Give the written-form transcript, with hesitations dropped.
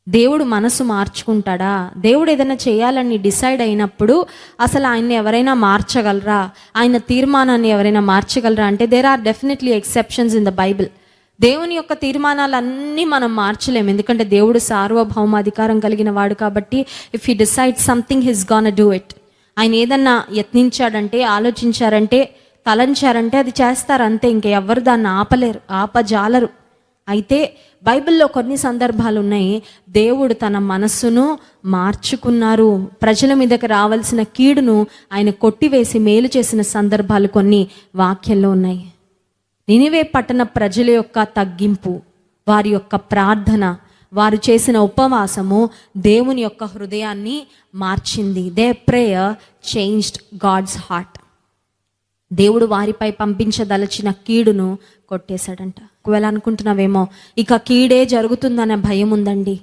దేవుడు మనసు మార్చుకుంటాడా? దేవుడు ఏదైనా చేయాలని డిసైడ్ అయినప్పుడు అసలు ఆయన్ని ఎవరైనా మార్చగలరా? ఆయన తీర్మానాన్ని ఎవరైనా మార్చగలరా అంటే there are definitely exceptions in the Bible. దేవుని యొక్క తీర్మానాలన్నీ మనం మార్చలేము, ఎందుకంటే దేవుడు సార్వభౌమాధికారం కలిగిన వాడు కాబట్టి if he decide something his gone do it. ఆయన ఏదన్నా యత్నించాడంటే, ఆలోచించారంటే, తలంచారంటే అది చేస్తారు అంతే. ఇంకెవ్వరు దాన్ని ఆపలేరు, ఆపజాలరు. అయితే బైబిల్లో కొన్ని సందర్భాలు ఉన్నాయి, దేవుడు తన మనస్సును మార్చుకున్నారు. ప్రజల మీదకి రావాల్సిన కీడును ఆయన కొట్టివేసి మేలు చేసిన సందర్భాలు కొన్ని వాక్యంలో ఉన్నాయి. నినివే పట్టణ ప్రజల యొక్క తగ్గింపు, వారి యొక్క ప్రార్థన, వారు చేసిన ఉపవాసము దేవుని యొక్క హృదయాన్ని మార్చింది. They prayer changed God's heart. దేవుడు వారిపై పంపించదలచిన కీడును కొట్టేశాడంట. ఒకవేళ అనుకుంటున్నావేమో ఇక కీడే జరుగుతుందనే భయం ఉందండి,